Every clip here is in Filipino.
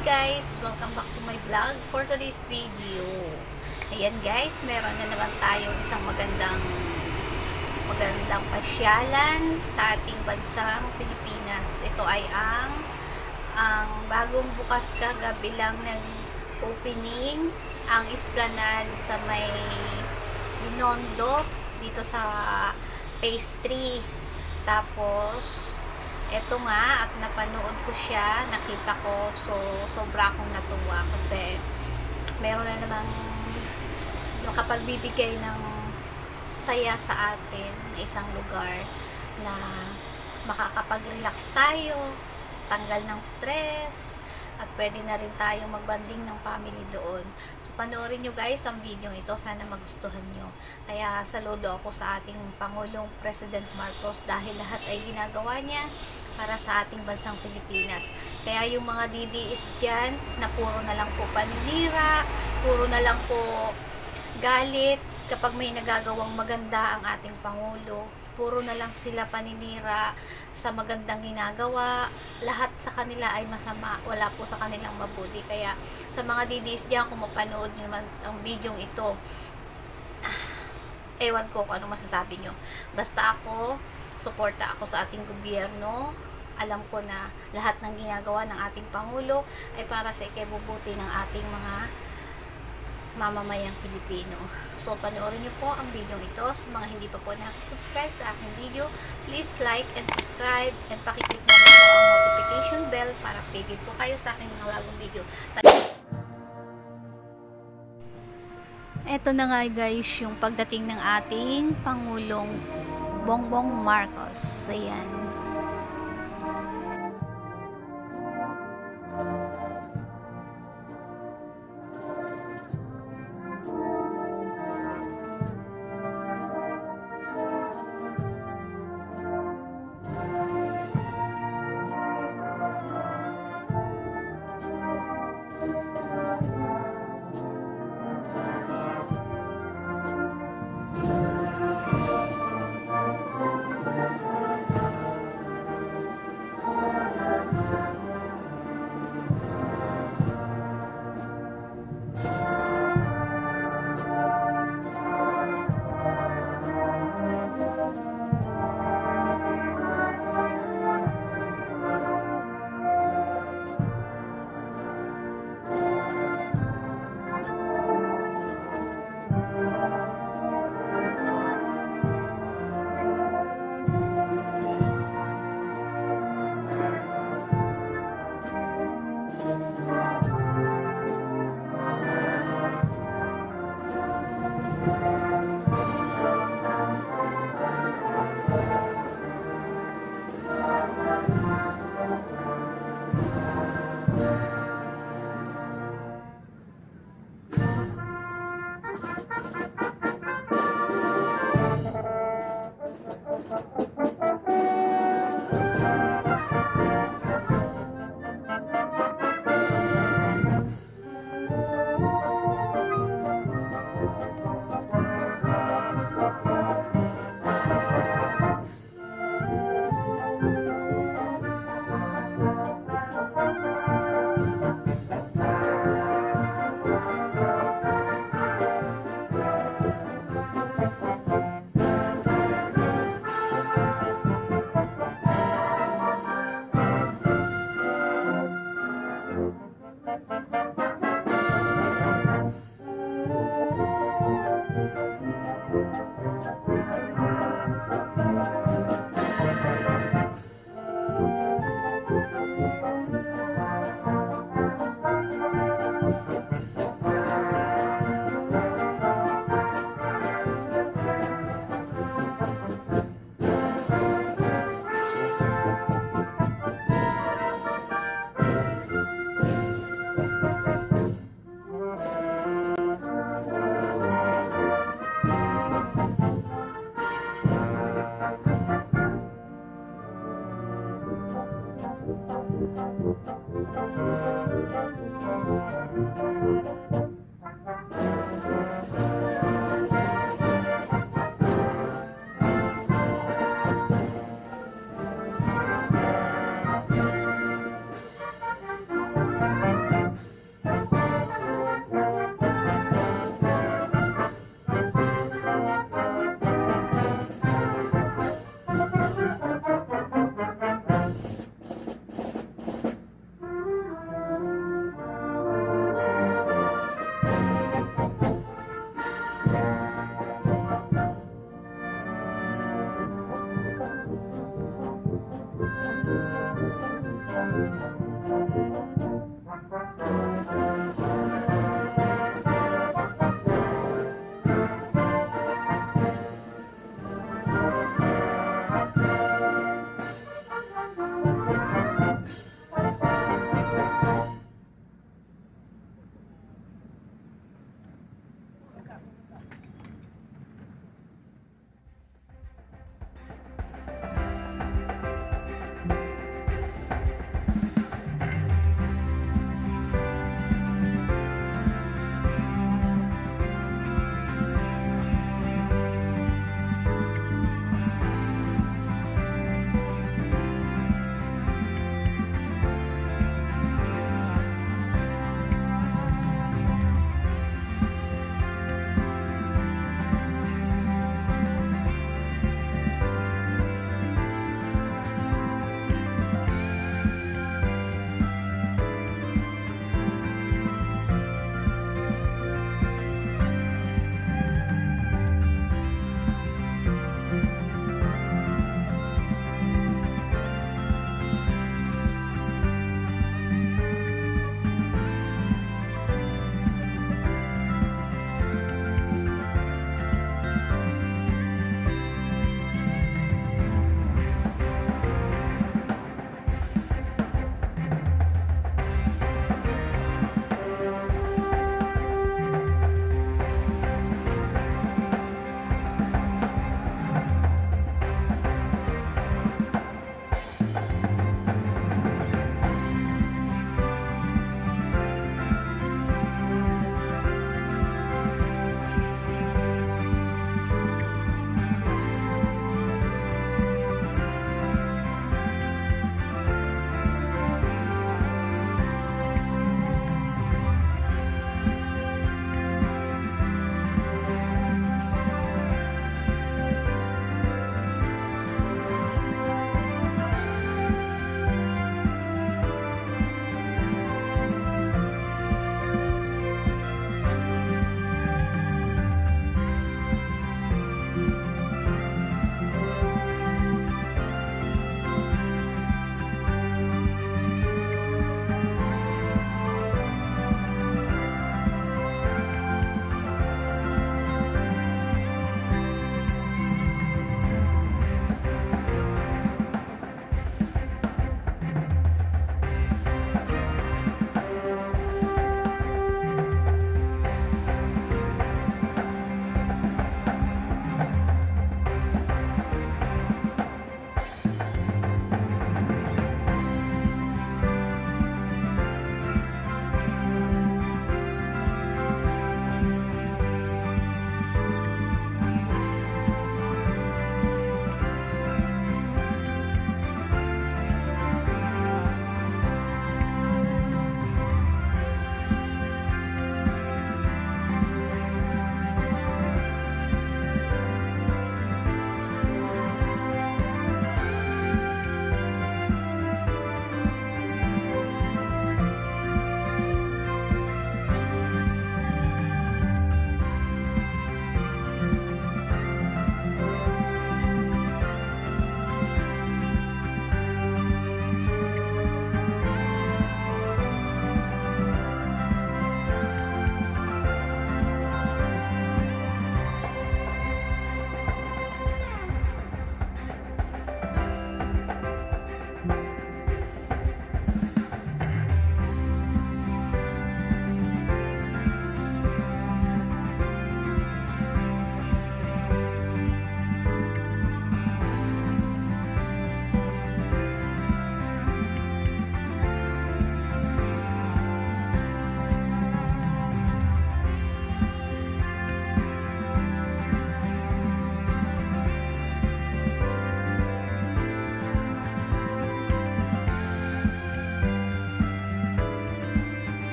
guys! Welcome back to my vlog for today's video. Ayan guys, meron na naman tayong isang magandang pasyalan sa ating bansang Pilipinas. Ito ay ang bagong bukas kagabi lang ng opening, ang esplanade sa may Binondo dito sa phase 3. Tapos eto nga, at napanood ko siya, nakita ko, so sobra akong natuwa kasi meron na namang nakapagbibigay ng saya sa atin na isang lugar na makakapag-relax tayo, tanggal ng stress, at pwede na rin tayo magbanding ng family doon. So panoorin nyo guys ang video ito, sana magustuhan nyo. Kaya saludo ako sa ating Pangulong President Marcos dahil lahat ay ginagawa niya para sa ating bansang Pilipinas. Kaya yung mga DDS dyan na puro na lang po paninira, puro na lang po galit kapag may nagagawang maganda ang ating Pangulo, puro na lang sila paninira sa magandang ginagawa, lahat sa kanila ay masama, wala po sa kanilang mabuti. Kaya sa mga DDS dyan, kung mapanood nyo naman ang video ito, ewan ko kung ano masasabi nyo. Basta ako, suporta ako sa ating gobyerno. Alam ko na lahat ng ginagawa ng ating Pangulo ay para sa ikabubuti ng ating mga mamamayang Pilipino. So, panoorin nyo po ang video ito. Sa mga hindi pa po nakasubscribe sa aking video, please like and subscribe and pakiclick na rin po ang notification bell para updated po kayo sa aking mga bagong video. Ito na nga guys yung pagdating ng ating Pangulong Bongbong Marcos. Ayan.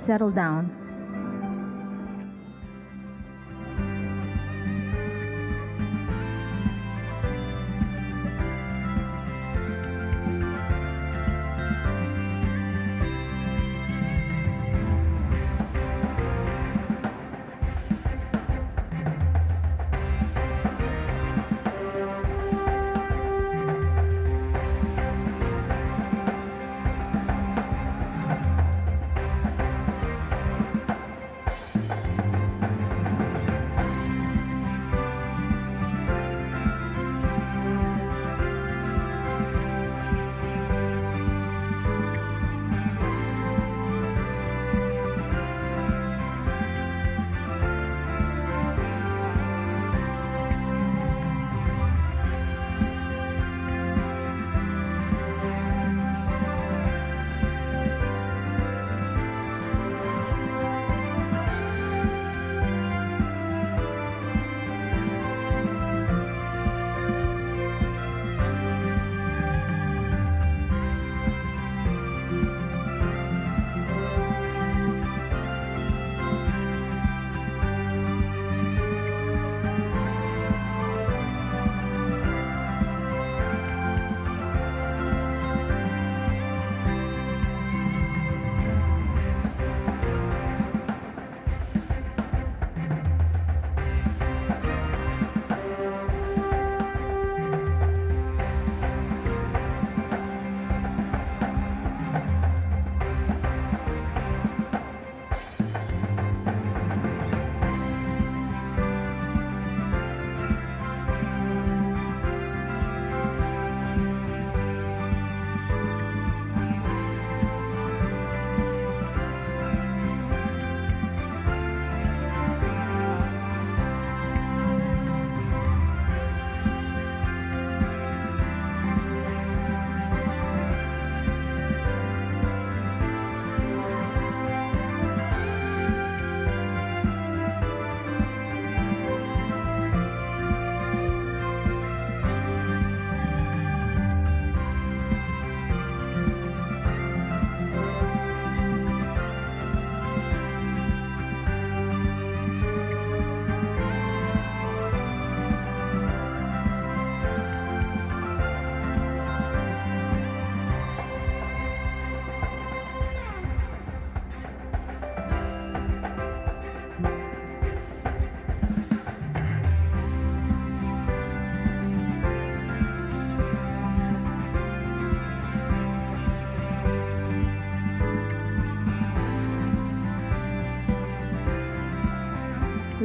settle down.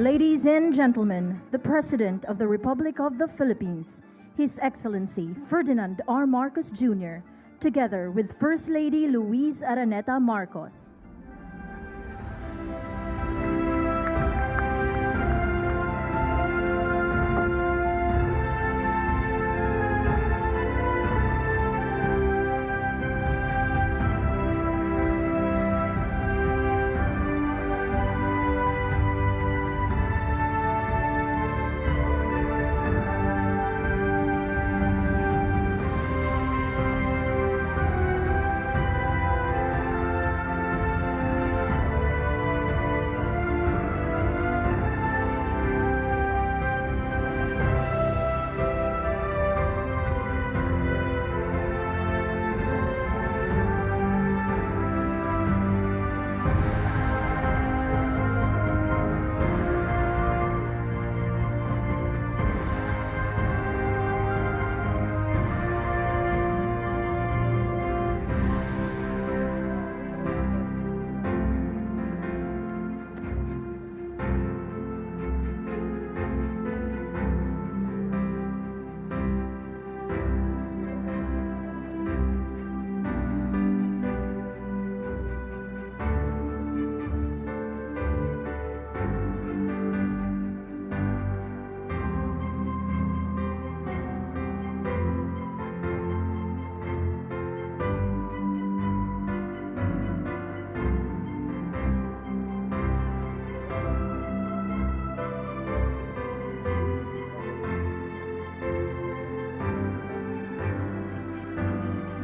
Ladies and gentlemen, the President of the Republic of the Philippines, His Excellency Ferdinand R. Marcos Jr., together with First Lady Luis Araneta Marcos.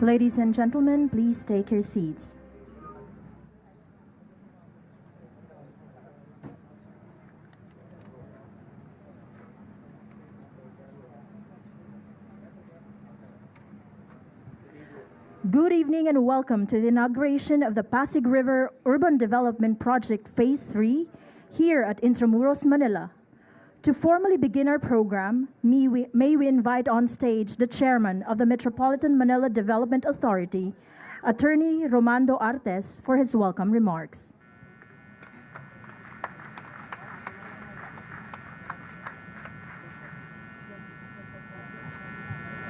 Ladies and gentlemen, please take your seats. Good evening and welcome to the inauguration of the Pasig River Urban Development Project Phase 3 here at Intramuros, Manila. To formally begin our program, may we invite on stage the chairman of the Metropolitan Manila Development Authority, Attorney Romando Artes, for his welcome remarks.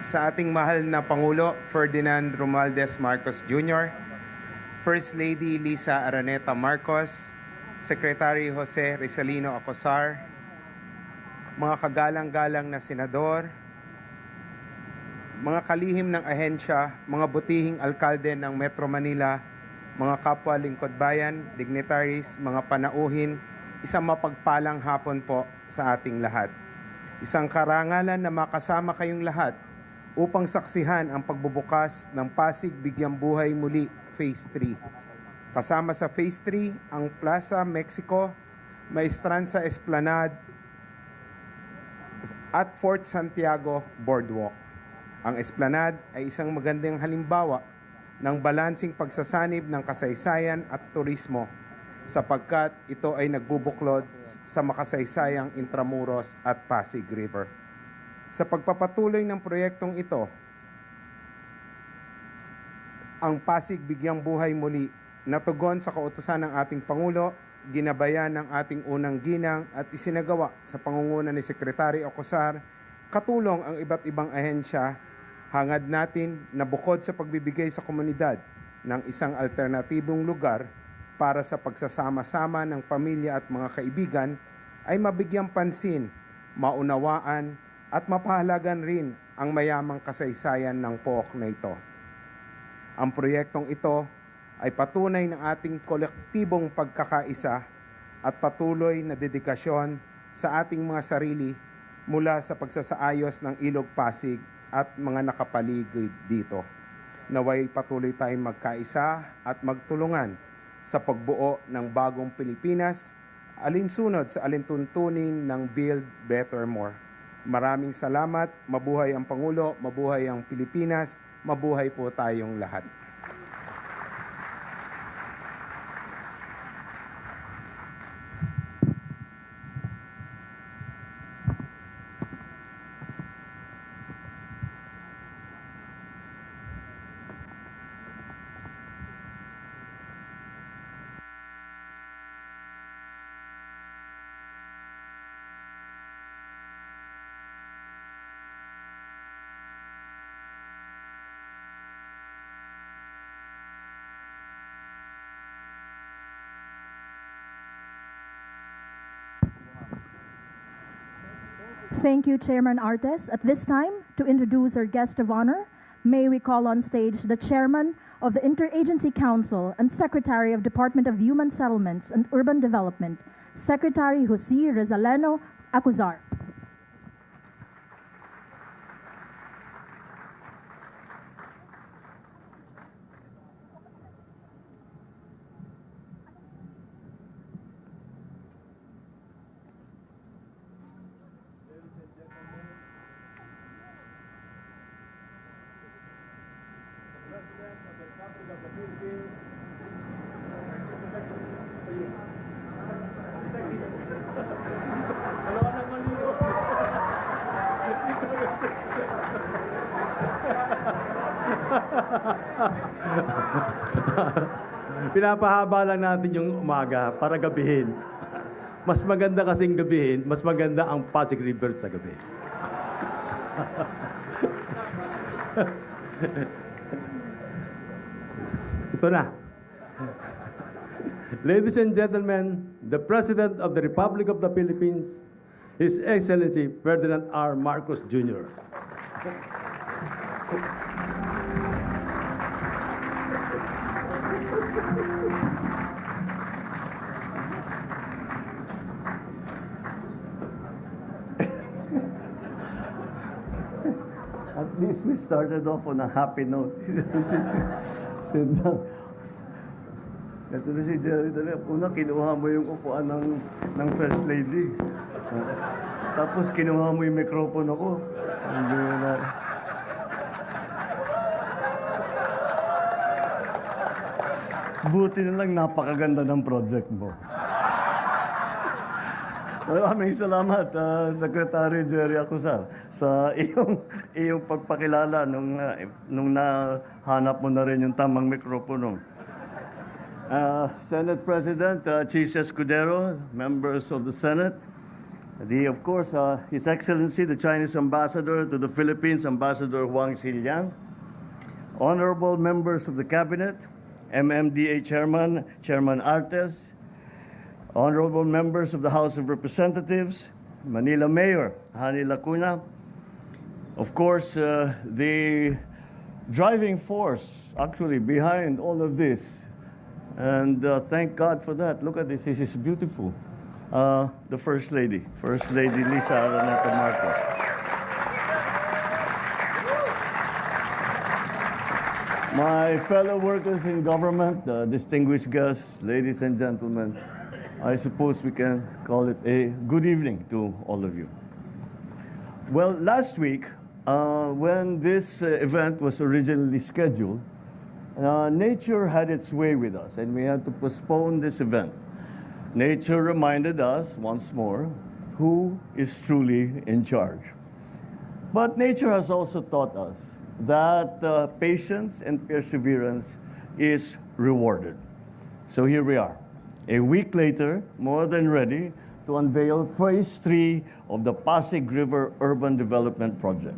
Sa ating mahal na Pangulo, Ferdinand Romualdez Marcos Jr., First Lady Lisa Araneta Marcos, Secretary Jose Rizalino Acosar, mga kagalang-galang na senador, mga kalihim ng ahensya, mga butihing alkalde ng Metro Manila, mga kapwa lingkod bayan, dignitaries, mga panauhin, isang mapagpalang hapon po sa ating lahat. Isang karangalan na makasama kayong lahat upang saksihan ang pagbubukas ng Pasig Bigyang Buhay Muli Phase 3. Kasama sa Phase 3 ang Plaza Mexico, Maestranza Esplanade at Fort Santiago Boardwalk. Ang Esplanade ay isang magandang halimbawa ng balansing pagsasanib ng kasaysayan at turismo sapagkat ito ay nagbubuklod sa makasaysayang Intramuros at Pasig River. Sa pagpapatuloy ng proyektong ito, ang Pasig Bigyang Buhay Muli natugon sa kautusan ng ating Pangulo, ginabayan ng ating unang ginang at isinagawa sa pangunguna ni Secretary Acosar, katulong ang iba't ibang ahensya, hangad natin na bukod sa pagbibigay sa komunidad ng isang alternatibong lugar para sa pagsasama-sama ng pamilya at mga kaibigan, ay mabigyang pansin, maunawaan, at mapahalagan rin ang mayamang kasaysayan ng pook na ito. Ang proyektong ito ay patunay ng ating kolektibong pagkakaisa at patuloy na dedikasyon sa ating mga sarili mula sa pagsasaayos ng Ilog Pasig at mga nakapaligid dito. Naway patuloy tayong magkaisa at magtulungan sa pagbuo ng bagong Pilipinas, alinsunod sa alintuntunin ng Build Better More. Maraming salamat, mabuhay ang Pangulo, mabuhay ang Pilipinas, mabuhay po tayong lahat. Thank you, Chairman Artes. At this time, to introduce our guest of honor, may we call on stage the Chairman of the Interagency Council and Secretary of Department of Human Settlements and Urban Development, Secretary Jose Rizalino Acosar. Pinapahaba lang natin yung umaga para gabihin. Mas maganda kasing gabihin, mas maganda ang Pasig River sa gabi. Ito na. Ladies and gentlemen, the President of the Republic of the Philippines, His Excellency Ferdinand R. Marcos Jr. At least we started off on a happy note. Sit down. Ito na si Jerry dali. Una, kinuha mo yung upuan ng First Lady. Tapos kinuha mo yung microphone ako. Hindi na. Buti na lang napakaganda ng project mo. Maraming salamat, Secretary Jerry Acusar, sa iyong pagpakilala nung nahanap mo na rin yung tamang mikropono. Senate President Chis Escudero, members of the Senate, of course, His Excellency, the Chinese Ambassador to the Philippines, Ambassador Huang Xiliang, honorable members of the Cabinet, MMDA Chairman, Chairman Artes, honorable members of the House of Representatives, Manila Mayor Hani Lacuna, of course, the driving force actually behind all of this, and thank God for that. Look at this, this is beautiful. The First Lady Lisa Araneta Marcos. My fellow workers in government, distinguished guests, ladies and gentlemen, I suppose we can call it a good evening to all of you. Well, last week, when this event was originally scheduled, nature had its way with us, and we had to postpone this event. Nature reminded us once more who is truly in charge. But nature has also taught us that patience and perseverance is rewarded. So here we are, a week later, more than ready to unveil Phase 3 of the Pasig River Urban Development Project.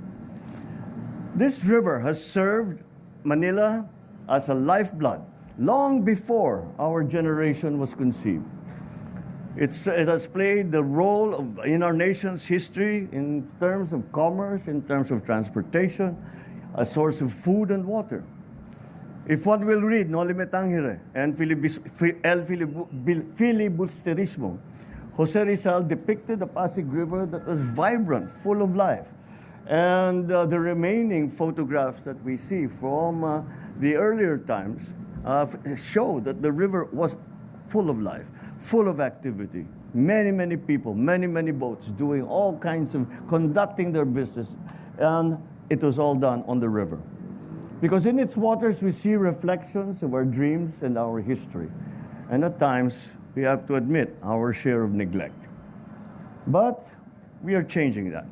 This river has served Manila as a lifeblood long before our generation was conceived. It has played the role in our nation's history in terms of commerce, in terms of transportation, a source of food and water. If one will read No Limitangere and El Filibusterismo, Jose Rizal depicted the Pasig River that was vibrant, full of life. And the remaining photographs that we see from the earlier times show that the river was full of life, full of activity. Many, many people, many, many boats doing all kinds of, conducting their business. And it was all done on the river. Because in its waters we see reflections of our dreams and our history. And at times, we have to admit our share of neglect. But we are changing that.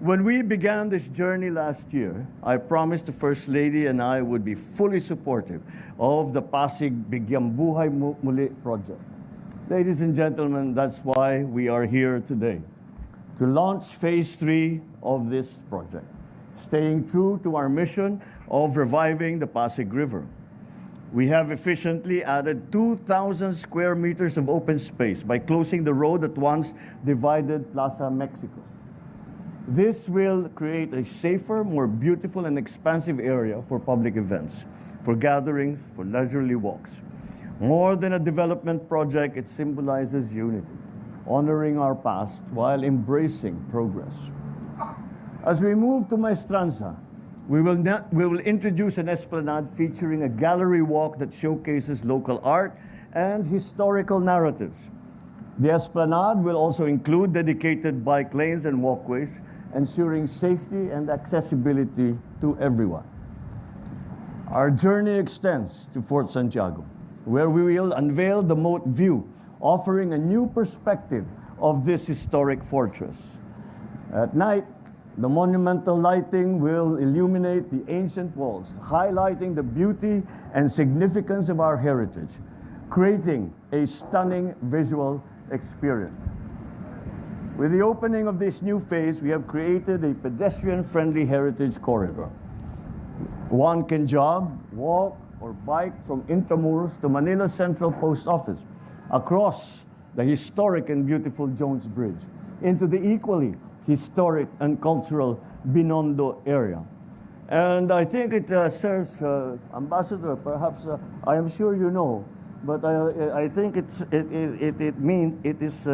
When we began this journey last year, I promised the First Lady and I would be fully supportive of the Pasig Bigyang Buhay Muli project. Ladies and gentlemen, that's why we are here today, to launch Phase 3 of this project, staying true to our mission of reviving the Pasig River. We have efficiently added 2,000 square meters of open space by closing the road that once divided Plaza Mexico. This will create a safer, more beautiful and expansive area for public events, for gatherings, for leisurely walks. More than a development project, it symbolizes unity, honoring our past while embracing progress. As we move to Maestranza, we will introduce an esplanade featuring a gallery walk that showcases local art and historical narratives. The esplanade will also include dedicated bike lanes and walkways, ensuring safety and accessibility to everyone. Our journey extends to Fort Santiago, where we will unveil the moat view, offering a new perspective of this historic fortress. At night, the monumental lighting will illuminate the ancient walls, highlighting the beauty and significance of our heritage, creating a stunning visual experience. With the opening of this new phase, we have created a pedestrian-friendly heritage corridor. One can jog, walk, or bike from Intramuros to Manila Central Post Office, across the historic and beautiful Jones Bridge, into the equally historic and cultural Binondo area. And I think it serves, Ambassador, perhaps, I am sure you know, but I think it is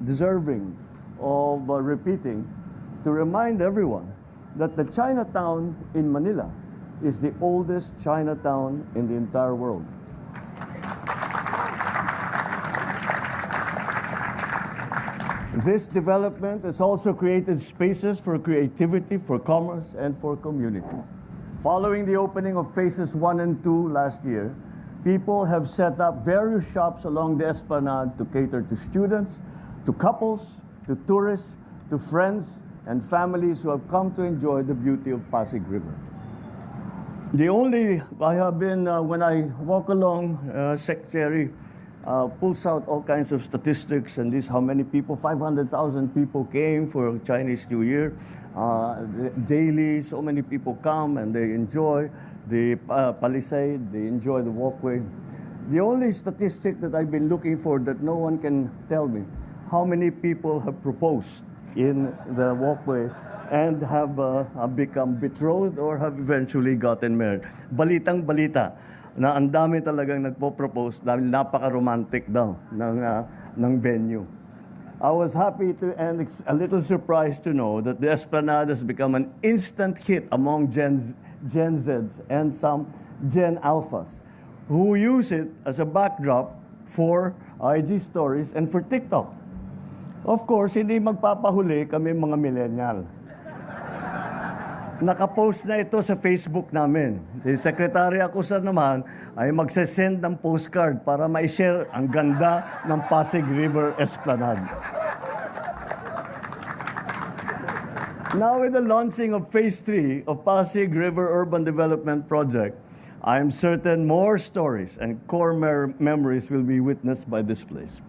deserving of repeating to remind everyone that the Chinatown in Manila is the oldest Chinatown in the entire world. This development has also created spaces for creativity, for commerce, and for community. Following the opening of phases 1 and 2 last year, People have set up various shops along the esplanade to cater to students, to couples, to tourists, to friends and families who have come to enjoy the beauty of Pasig River. I have been, when I walk along, Secretary pulls out all kinds of statistics, and this how many people, 500,000 people came for Chinese New Year. Daily, so many people come and they enjoy the palisade, they enjoy the walkway. The only statistic that I've been looking for that no one can tell me, how many people have proposed in the walkway and have become betrothed or have eventually gotten married. Balitang balita na ang dami talagang nagpo-propose dahil napaka-romantic daw ng venue. I was happy to and a little surprised to know that the Esplanade has become an instant hit among Gen Zs and some Gen Alphas who use it as a backdrop for IG stories and for TikTok. Of course, hindi magpapahuli kami mga millennial. Nakapost na ito sa Facebook namin. Si Secretary Acosar naman ay magsesend ng postcard para ma-share ang ganda ng Pasig River Esplanade. Now with the launching of Phase 3 of Pasig River Urban Development Project, I am certain more stories and core memories will be witnessed by this place.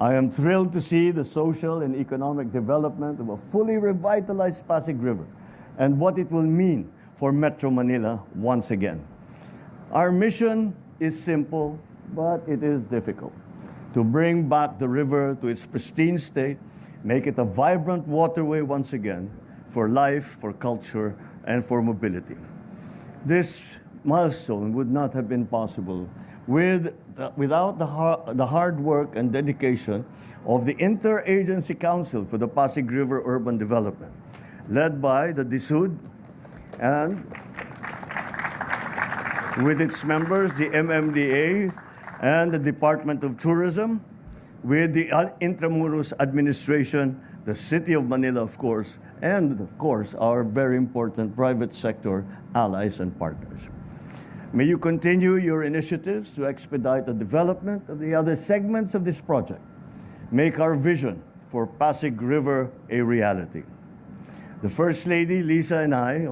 I am thrilled to see the social and economic development of a fully revitalized Pasig River and what it will mean for Metro Manila once again. Our mission is simple, but it is difficult. To bring back the river to its pristine state, make it a vibrant waterway once again for life, for culture, and for mobility. This milestone would not have been possible without the hard work and dedication of the Interagency Council for the Pasig River Urban Development, led by the DSUD and with its members, the MMDA and the Department of Tourism, with the Intramuros Administration, the City of Manila, of course, and of course, our very important private sector allies and partners. May you continue your initiatives to expedite the development of the other segments of this project. Make our vision for Pasig River a reality. The First Lady, Lisa, and I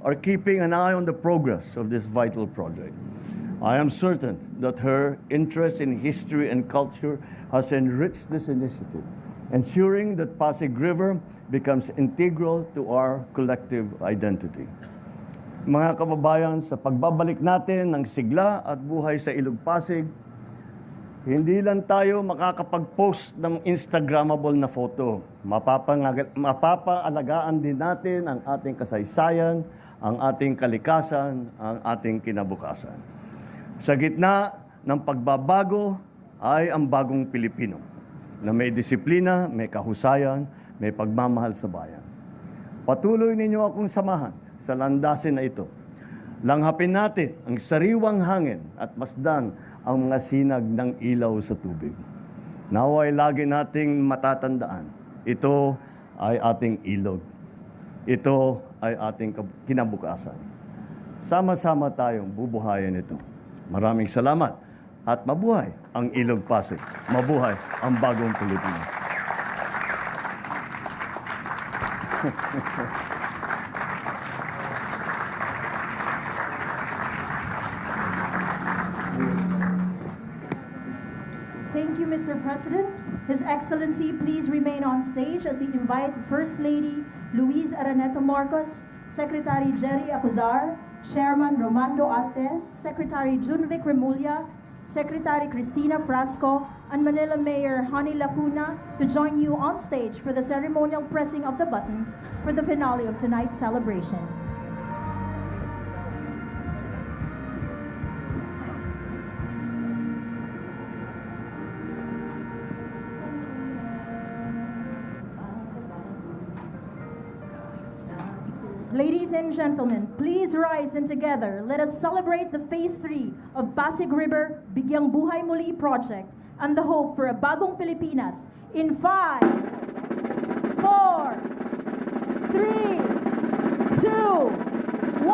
are keeping an eye on the progress of this vital project. I am certain that her interest in history and culture has enriched this initiative, ensuring that Pasig River becomes integral to our collective identity. Mga kababayan, sa pagbabalik natin ng sigla at buhay sa Ilog Pasig, hindi lang tayo makakapag-post ng Instagrammable na photo. Mapapaalagaan din natin ang ating kasaysayan, ang ating kalikasan, ang ating kinabukasan. Sa gitna ng pagbabago ay ang bagong Pilipino na may disiplina, may kahusayan, may pagmamahal sa bayan. Patuloy ninyo akong samahan sa landasin na ito. Langhapin natin ang sariwang hangin at masdan ang mga sinag ng ilaw sa tubig. Naway lagi nating matatandaan, ito ay ating ilog. Ito ay ating kinabukasan. Sama-sama tayong bubuhayin ito. Maraming salamat at mabuhay ang Ilog Pasig. Mabuhay ang bagong Pilipinas. Thank you, Mr. President. His Excellency, please remain on stage as we invite First Lady Luis Araneta Marcos, Secretary Jerry Acosar, Chairman Romando Artes, Secretary Junvic Remulla, Secretary Cristina Frasco, and Manila Mayor Honey Lacuna to join you on stage for the ceremonial pressing of the button for the finale of tonight's celebration. Ladies and gentlemen, please rise and together let us celebrate the Phase 3 of Pasig River Bigyang Buhay Muli project and the hope for a bagong Pilipinas in 5, 4, 3, 2, 1.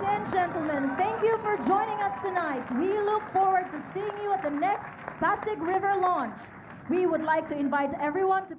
and gentlemen, thank you for joining us tonight. We look forward to seeing you at the next Pasig River launch. We would like to invite everyone to